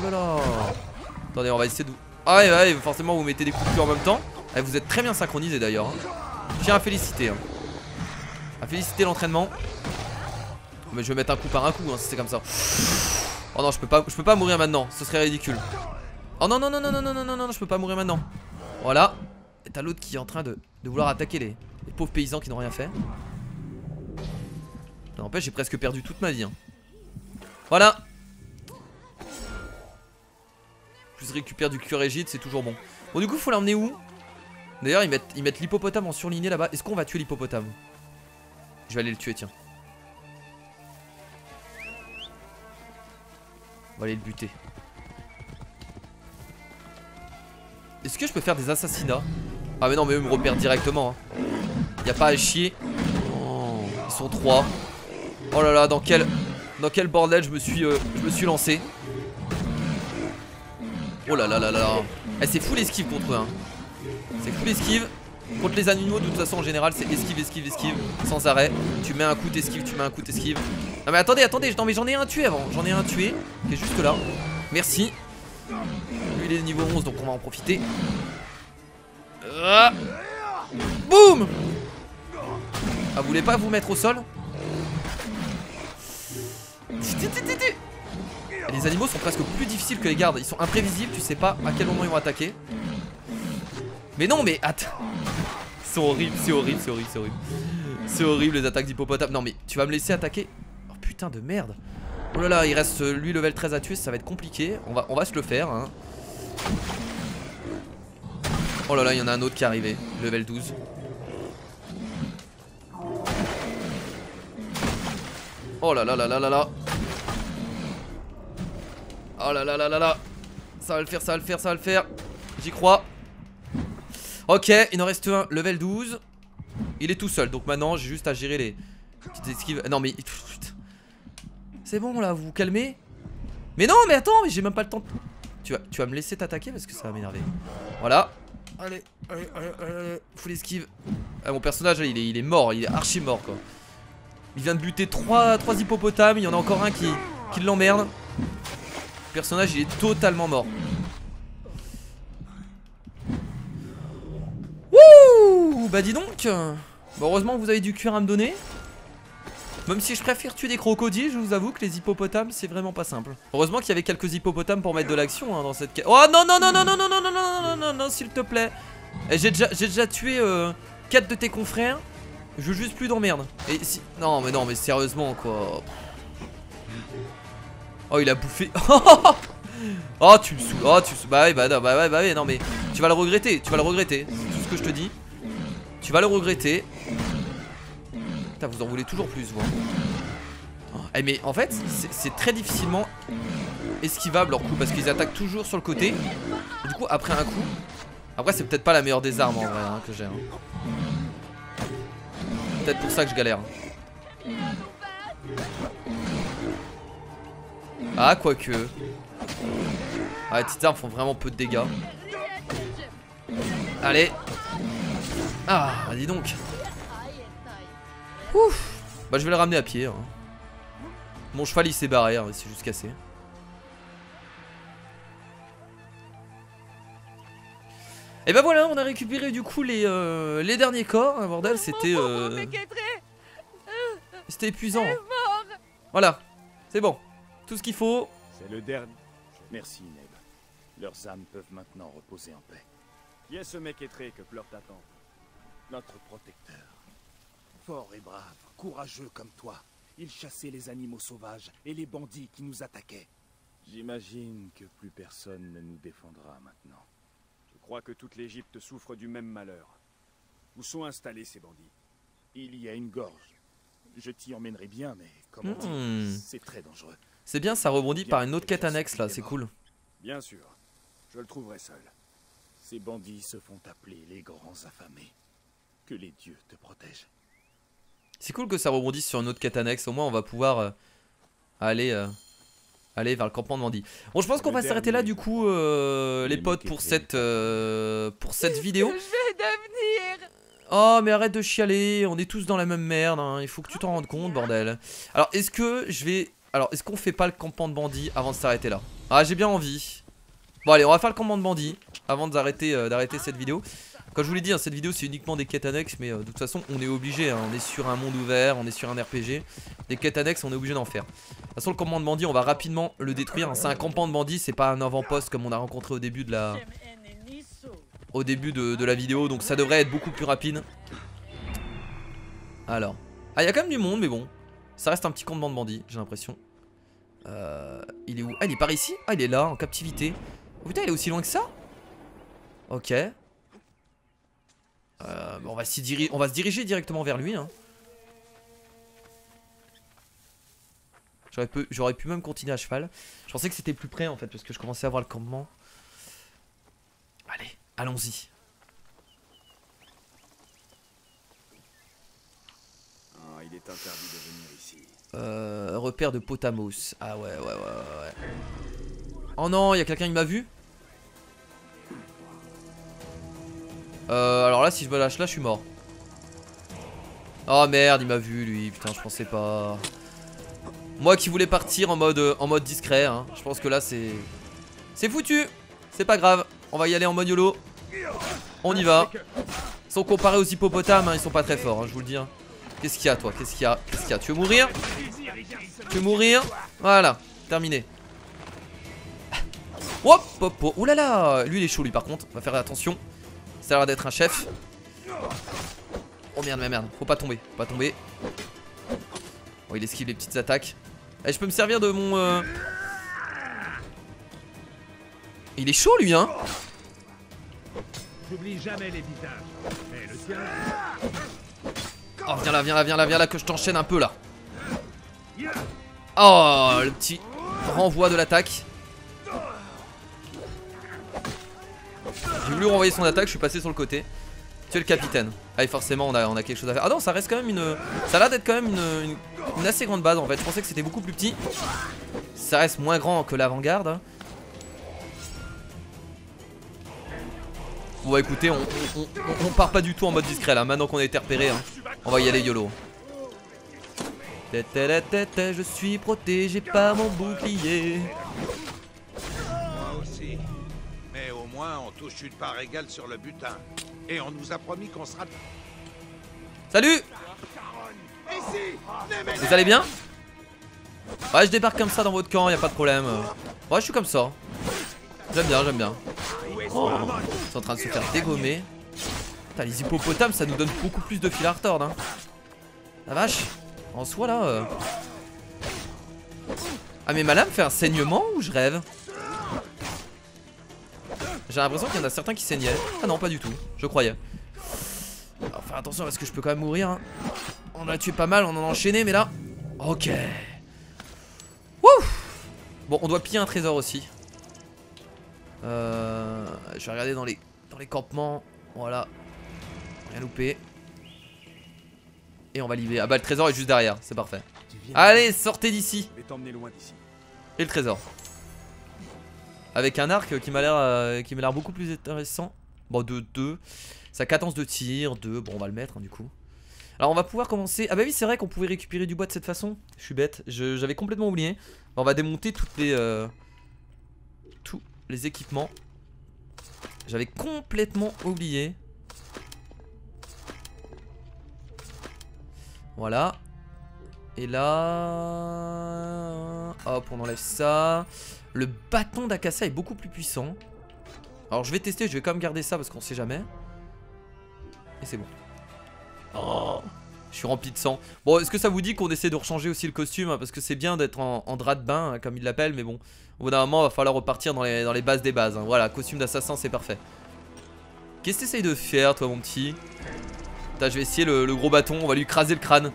Oulala. Attendez, on va essayer de... Ah ouais, ouais, forcément vous mettez des coups de pied en même temps. Vous êtes très bien synchronisés d'ailleurs. Je tiens à féliciter. À féliciter l'entraînement. Mais je vais mettre un coup par un coup hein, si c'est comme ça. Oh non, je peux pas mourir maintenant. Ce serait ridicule. Oh non, non, non, non, non, non, non, non, non, je peux pas mourir maintenant. Voilà. Et t'as l'autre qui est en train de vouloir attaquer les pauvres paysans qui n'ont rien fait. N'empêche, j'ai presque perdu toute ma vie. Hein. Voilà. Plus récupère du cuir égide, c'est toujours bon. Bon, du coup, faut l'emmener où? D'ailleurs, ils mettent l'hippopotame en surligné là-bas. Est-ce qu'on va tuer l'hippopotame? Je vais aller le tuer, tiens. On va aller le buter. Est-ce que je peux faire des assassinats? Ah mais non, mais eux me repèrent directement hein. Y a pas à chier. Oh, ils sont 3. Oh là là, dans quel bordel je me suis lancé. Oh là là là là. Eh, c'est full esquive contre eux hein. C'est full esquive. Contre les animaux de toute façon en général c'est esquive, esquive, esquive sans arrêt. Tu mets un coup t'esquives, tu mets un coup t'esquives. Non mais attendez, attendez, non mais j'en ai un tué avant. J'en ai un tué qui est juste là. Merci. Lui il est niveau 11 donc on va en profiter. Boum. Ah, vous voulez pas vous mettre au sol? Les animaux sont presque plus difficiles que les gardes. Ils sont imprévisibles, tu sais pas à quel moment ils vont attaquer. Mais non mais attends. C'est horrible, c'est horrible, c'est horrible, c'est horrible. C'est horrible les attaques d'hippopotame. Non mais tu vas me laisser attaquer. Oh putain de merde. Oh là là, il reste lui level 13 à tuer, ça va être compliqué. On va se le faire hein. Oh là là, il y en a un autre qui est arrivé, level 12. Oh là là là là là là. Oh là là là là là. Ça va le faire, ça va le faire, ça va le faire. J'y crois. Ok, il en reste un, level 12. Il est tout seul, donc maintenant j'ai juste à gérer les petites esquives. Non mais... C'est bon là, vous vous calmez. Mais non mais attends, mais j'ai même pas le temps. Tu vas me laisser t'attaquer parce que ça va m'énerver. Voilà. Allez, allez, allez, allez. Full esquive. Ah, mon personnage là, il est mort, il est archi mort quoi. Il vient de buter 3 hippopotames, il y en a encore un qui l'emmerde. Le personnage il est totalement mort. Wouh. Bah dis donc. Bon, heureusement que vous avez du cuir à me donner. Même si je préfère tuer des crocodiles, je vous avoue que les hippopotames c'est vraiment pas simple. Heureusement qu'il y avait quelques hippopotames pour mettre de l'action hein, dans cette quête. Oh non non non non non non non non non non non non s'il te plaît. J'ai déjà tué 4 de tes confrères. Je veux juste plus d'emmerde. Et si... Non mais sérieusement quoi. Oh il a bouffé. Oh tu me saoules. Oh tu me... Bah ouais non mais tu vas le regretter. Tu vas le regretter. C'est tout ce que je te dis. Tu vas le regretter. Putain vous en voulez toujours plus vous. Eh mais en fait c'est très difficilement esquivable leur coup parce qu'ils attaquent toujours sur le côté. Et du coup après un coup, après c'est peut-être pas la meilleure des armes en vrai hein, que j'ai hein. Peut-être pour ça que je galère. Ah quoique. Ah les petites armes font vraiment peu de dégâts. Allez. Ah dis donc. Ouf. Bah je vais le ramener à pied hein. Mon cheval il s'est barré hein, il s'est juste cassé. Et bah voilà, on a récupéré du coup les derniers corps, hein, bordel, c'était c'était épuisant. Voilà, c'est bon, tout ce qu'il faut. C'est le dernier. Merci, Neb. Leurs âmes peuvent maintenant reposer en paix. Qui est ce méquetré que pleure ta tante? Notre protecteur. Fort et brave, courageux comme toi. Il chassait les animaux sauvages et les bandits qui nous attaquaient. J'imagine que plus personne ne nous défendra maintenant. Je crois que toute l'Égypte souffre du même malheur. Où sont installés ces bandits? Il y a une gorge. Je t'y emmènerai bien, mais comment dire, c'est très dangereux. C'est bien, ça rebondit par une autre quête annexe là, c'est cool. Bien sûr, je le trouverai seul. Ces bandits se font appeler les grands affamés. Que les dieux te protègent. C'est cool que ça rebondisse sur une autre quête annexe, au moins on va pouvoir aller vers le campement de bandits. Bon je pense qu'on va s'arrêter là du coup les potes pour cette vidéo. Je vais devenir... Oh mais arrête de chialer, on est tous dans la même merde hein. Il faut que tu t'en rendes compte bordel. Alors est-ce que est-ce qu'on fait pas le campement de bandits avant de s'arrêter là? Ah j'ai bien envie. Bon allez on va faire le campement de bandits avant d'arrêter cette vidéo. Comme je vous l'ai dit, hein, cette vidéo c'est uniquement des quêtes annexes, mais de toute façon on est obligé, hein, on est sur un monde ouvert, on est sur un RPG. Des quêtes annexes on est obligé d'en faire. De toute façon le campement de bandits on va rapidement le détruire, hein. C'est un campement de bandits, c'est pas un avant-poste comme on a rencontré au début de la vidéo, donc ça devrait être beaucoup plus rapide. Alors, ah il y a quand même du monde mais bon, ça reste un petit campement de bandits j'ai l'impression. Il est où? Ah il est par ici? Ah il est là en captivité. Oh putain il est aussi loin que ça? Ok. On va se diriger directement vers lui hein. J'aurais pu même continuer à cheval. Je pensais que c'était plus près en fait parce que je commençais à voir le campement. Allez, allons-y. Ah, il est interdit de venir ici. Repère de Potamos. Ah ouais. Oh non, il y a quelqu'un qui m'a vu. Alors là si je me lâche là je suis mort. Oh merde il m'a vu lui. Putain je pensais pas. Moi qui voulais partir en mode discret hein. Je pense que là c'est foutu. C'est pas grave. On va y aller en mode YOLO. On y va. Ils sont comparés aux hippopotames hein. Ils sont pas très forts hein, je vous le dis hein. Qu'est-ce qu'il y a toi? Qu'est-ce qu'il y a? Tu veux mourir? Tu veux mourir? Voilà. Terminé. Hop hop hop. Ouh là là. Lui il est chaud lui par contre. On va faire attention. Ça a l'air d'être un chef. Oh merde. Faut pas tomber. Oh il esquive les petites attaques. Eh, je peux me servir de mon... Il est chaud lui hein. J'oublie jamais les visages. Mais le tien... Oh viens là que je t'enchaîne un peu là. Oh le petit renvoi de l'attaque. J'ai voulu renvoyer son attaque, je suis passé sur le côté. Tu es le capitaine. Ah forcément on a quelque chose à faire. Ah non ça reste quand même une... Ça a l'air d'être quand même une assez grande base en fait. Je pensais que c'était beaucoup plus petit. Ça reste moins grand que l'avant-garde hein. Bon bah écoutez on part pas du tout en mode discret là. Maintenant qu'on a été repéré hein. On va y aller YOLO. Je suis protégé par mon bouclier. Moi aussi. Mais au moins on touche une part égale sur le butin. Et on nous a promis qu'on sera... Salut. Vous allez bien? Ouais je débarque comme ça dans votre camp, y a pas de problème. Ouais je suis comme ça. J'aime bien. Oh, ils sont en train de se faire dégommer. Putain les hippopotames ça nous donne beaucoup plus de fil à retordre hein. La vache. En soi là Ah mais ma lame fait un saignement ou je rêve? J'ai l'impression qu'il y en a certains qui saignaient. Ah non pas du tout, je croyais. Alors faire attention parce que je peux quand même mourir hein. On a tué pas mal, on en a enchaîné mais là... Ok. Bon, on doit piller un trésor aussi. Je vais regarder dans les campements. Voilà. Rien loupé. Et on va livrer. Ah bah le trésor est juste derrière, c'est parfait. Allez, sortez d'ici. Je vais t'emmener loin d'ici. Et le trésor. Avec un arc qui m'a l'air beaucoup plus intéressant. Bon, de 2. Sa cadence de tir, 2. Bon, on va le mettre hein, du coup. Alors on va pouvoir commencer. Ah bah oui, c'est vrai qu'on pouvait récupérer du bois de cette façon. Je suis bête, j'avais complètement oublié. On va démonter tous les équipements. J'avais complètement oublié. Voilà. Et là... Hop, on enlève ça. Le bâton d'Akassa est beaucoup plus puissant. Alors je vais tester, je vais quand même garder ça parce qu'on sait jamais. Et c'est bon. Oh, je suis rempli de sang. Bon, est-ce que ça vous dit qu'on essaie de rechanger aussi le costume hein, parce que c'est bien d'être en drap de bain, hein, comme il l'appelle, mais bon. Au bout d'un moment, il va falloir repartir dans les bases des bases. Hein. Voilà, costume d'assassin, c'est parfait. Qu'est-ce que t'essayes de faire, toi, mon petit? Putain, je vais essayer le gros bâton, on va lui écraser le crâne.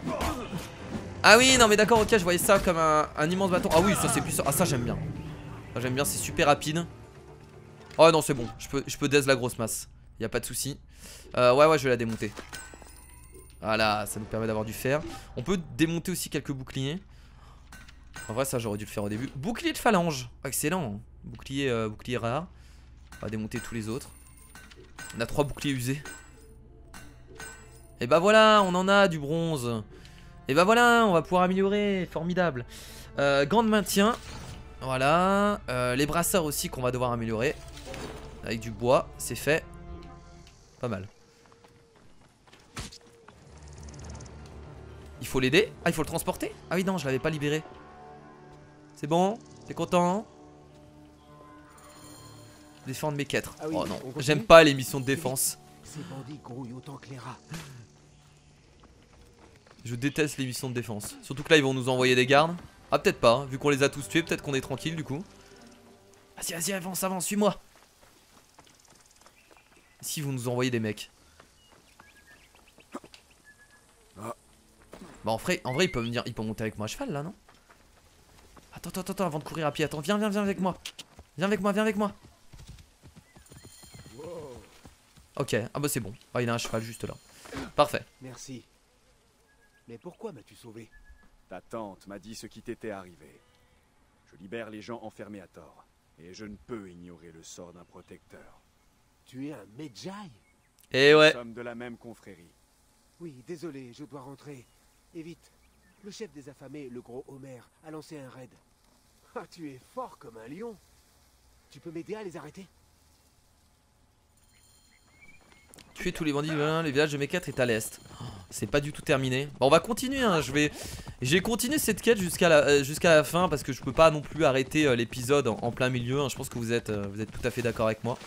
Ah oui, non mais d'accord, ok, je voyais ça comme un immense bâton. Ah oui, ça c'est puissant. Ah ça j'aime bien. Ça j'aime bien, c'est super rapide. Oh non, c'est bon, je peux death la grosse masse. Y a pas de souci. Ouais, je vais la démonter. Voilà, ça nous permet d'avoir du fer. On peut démonter aussi quelques boucliers. En vrai, ça j'aurais dû le faire au début. Bouclier de phalange, excellent. Bouclier rare. On va démonter tous les autres. On a 3 boucliers usés. Et bah voilà, on en a du bronze. Et bah voilà, on va pouvoir améliorer. Formidable. Gants de maintien. Voilà. Les brassards aussi qu'on va devoir améliorer. Avec du bois, c'est fait. Pas mal. Il faut l'aider. Ah, il faut le transporter. Ah oui, non, je l'avais pas libéré. C'est bon? T'es content? Défendre mes quêtes. Ah oui, oh non, j'aime pas les missions de défense. Ces bandits grouillent autant que les rats. Je déteste les missions de défense. Surtout que là, ils vont nous envoyer des gardes. Ah, peut-être pas, hein. Vu qu'on les a tous tués, peut-être qu'on est tranquille du coup. Vas-y, avance, suis-moi. Si vous nous envoyez des mecs. Bah en vrai ils peuvent venir, ils peuvent monter avec moi à cheval là, non? Attends, avant de courir à pied, attends, viens avec moi. Viens avec moi. Ok, ah bah c'est bon. Ah, il a un cheval juste là. Parfait. Merci. Mais pourquoi m'as-tu sauvé? Ta tante m'a dit ce qui t'était arrivé. Je libère les gens enfermés à tort. Et je ne peux ignorer le sort d'un protecteur. Tu es un Medjay? Et ouais. Nous sommes de la même confrérie. Oui, désolé, je dois rentrer. Et vite. Le chef des affamés, le gros Homer, a lancé un raid. Ah, tu es fort comme un lion. Tu peux m'aider à les arrêter? Tuer tous les bandits, les villages de Mekatre est à l'est. Oh, c'est pas du tout terminé. Bon, on va continuer, hein. Je vais continuer cette quête jusqu'à la fin parce que je peux pas non plus arrêter l'épisode en plein milieu. Hein. Je pense que vous êtes tout à fait d'accord avec moi.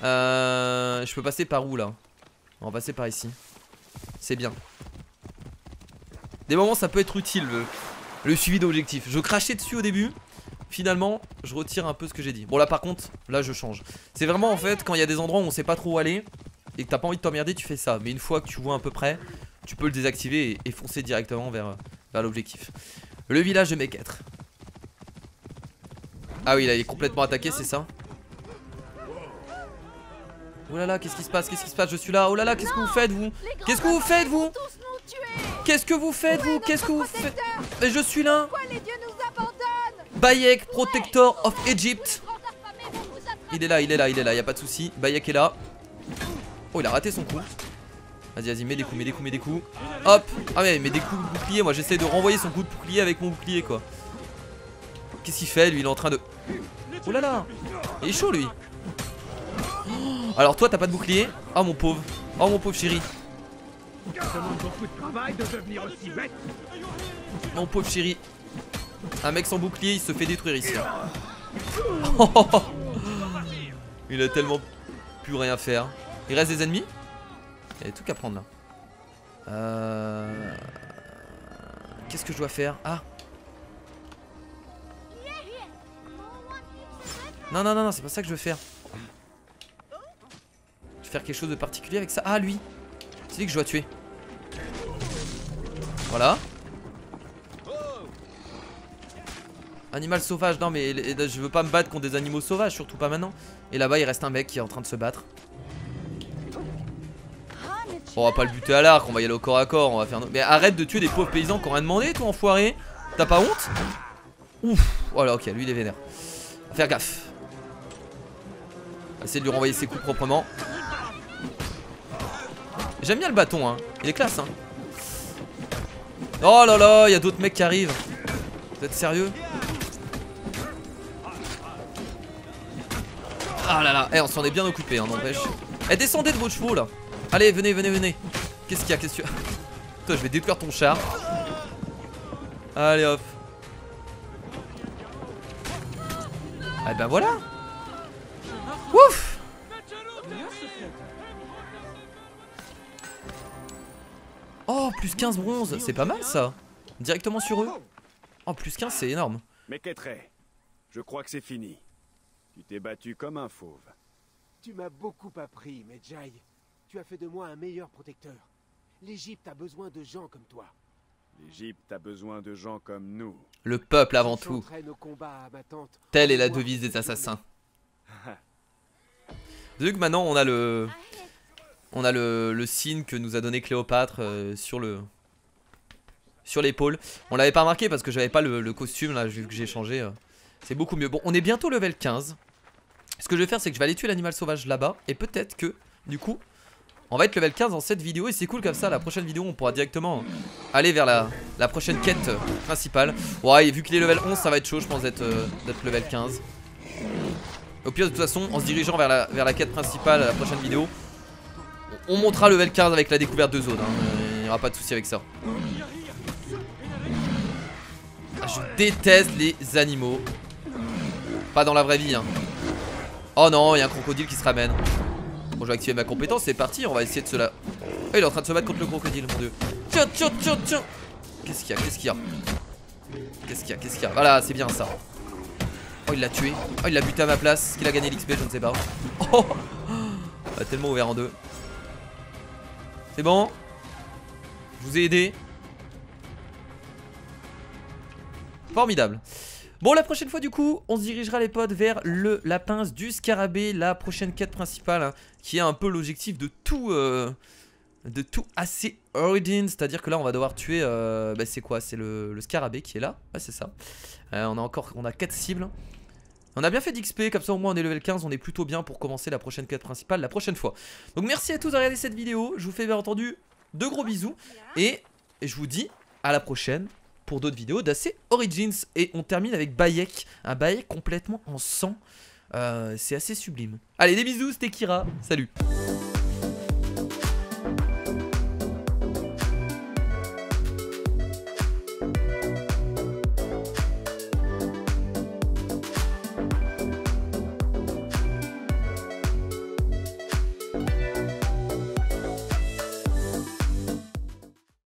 Je peux passer par où là? On va passer par ici. C'est bien. Des moments ça peut être utile le suivi d'objectif. Je crachais dessus au début. Finalement je retire un peu ce que j'ai dit. Bon là par contre là je change. C'est vraiment en fait quand il y a des endroits où on sait pas trop où aller et que t'as pas envie de t'emmerder, tu fais ça. Mais une fois que tu vois à peu près, tu peux le désactiver et foncer directement vers l'objectif. Le village de Mekatre. Ah oui là il est complètement attaqué, c'est ça? Oh là là, qu'est-ce qui se passe? Je suis là. Oh là là, qu'est-ce que vous faites vous? Qu'est-ce que vous faites vous? Qu'est-ce que vous faites vous? Qu'est-ce que vous faites? Mais je suis là. Bayek, Protector of Egypt. Il est là, y a pas de souci. Bayek est là. Oh, il a raté son coup. Vas-y, mets des coups. Hop. Ah ouais, mais des coups de bouclier. Moi, j'essaie de renvoyer son coup de bouclier avec mon bouclier, quoi. Qu'est-ce qu'il fait, lui? Il est en train de... Oh là là. Il est chaud, lui. Alors, toi, t'as pas de bouclier? Oh, mon pauvre chéri. Mon pauvre chéri. Un mec sans bouclier, il se fait détruire ici. Il a tellement plus rien à faire. Il reste des ennemis? Il y a des trucs à prendre là. Qu'est-ce que je dois faire? Ah. Non, c'est pas ça que je veux faire. Je vais faire quelque chose de particulier avec ça. Ah, lui. C'est lui que je dois tuer. Voilà. Animal sauvage, non mais je veux pas me battre contre des animaux sauvages, surtout pas maintenant. Et là-bas il reste un mec qui est en train de se battre. On va pas le buter à l'arc, on va y aller au corps à corps, on va faire... Mais arrête de tuer des pauvres paysans qui ont rien demandé, toi enfoiré. T'as pas honte? Ouf, voilà, ok, lui il est vénère. On va faire gaffe. On va essayer de lui renvoyer ses coups proprement. J'aime bien le bâton, hein, il est classe, hein. Oh là là, il y a d'autres mecs qui arrivent. Vous êtes sérieux? Ah là là, on s'en est bien occupé, hein, n'empêche. Descendez de vos chevaux là. Allez, venez, venez, venez. Qu'est-ce qu'il y a? Qu'est-ce que tu as? Toi, je vais détruire ton char. Allez hop. Ah ben voilà. Ouf. Oh, plus 15 bronze, c'est pas mal ça. Directement sur eux. Oh, plus 15, c'est énorme. Mais Kettray, je crois que c'est fini. Tu t'es battu comme un fauve. Tu m'as beaucoup appris, Medjay. Tu as fait de moi un meilleur protecteur. L'Égypte a besoin de gens comme toi. L'Égypte a besoin de gens comme nous. Le peuple avant tout. Telle est la devise des assassins. Vu que maintenant on a le signe que nous a donné Cléopâtre sur l'épaule. On l'avait pas remarqué parce que j'avais pas le costume là, vu que j'ai changé. C'est beaucoup mieux. Bon, on est bientôt level 15. Ce que je vais faire, c'est que je vais aller tuer l'animal sauvage là-bas. Et peut-être que, du coup, on va être level 15 dans cette vidéo. Et c'est cool comme ça, la prochaine vidéo, on pourra directement aller vers la prochaine quête principale. Ouais, et vu qu'il est level 11, ça va être chaud, je pense, d'être level 15. Au pire, de toute façon, en se dirigeant vers la quête principale, la prochaine vidéo, on montera level 15 avec la découverte de zone, hein. Il n'y aura pas de souci avec ça. Ah, je déteste les animaux. Pas dans la vraie vie, hein. Oh non, il y a un crocodile qui se ramène. Bon, je vais activer ma compétence, c'est parti, on va essayer de se la... Oh, il est en train de se battre contre le crocodile, mon dieu. Tiens, tiens, tiens, tiens. Qu'est-ce qu'il y a? Qu'est-ce qu'il y a? Qu'est-ce qu'il y a? Qu'est-ce qu'il y a? Voilà, c'est bien ça. Oh, il l'a tué. Oh, il l'a buté à ma place. Est-ce qu'il a gagné l'XP? Je ne sais pas. Oh, il a tellement ouvert en deux. C'est bon? Je vous ai aidé. Formidable. Bon, la prochaine fois du coup on se dirigera les potes vers la pince du scarabée, la prochaine quête principale, hein, qui est un peu l'objectif de tout assez Origins. C'est à dire que là on va devoir tuer bah, c'est quoi? C'est le scarabée qui est là. Ouais, c'est ça. On a 4 cibles. On a bien fait d'XP, comme ça au moins on est level 15. On est plutôt bien pour commencer la prochaine quête principale la prochaine fois. Donc merci à tous d'avoir regardé cette vidéo. Je vous fais bien entendu de gros bisous. Et je vous dis à la prochaine pour d'autres vidéos d'AC Origins. Et on termine avec Bayek, un Bayek complètement en sang. C'est assez sublime. Allez, des bisous, c'était Kira, salut.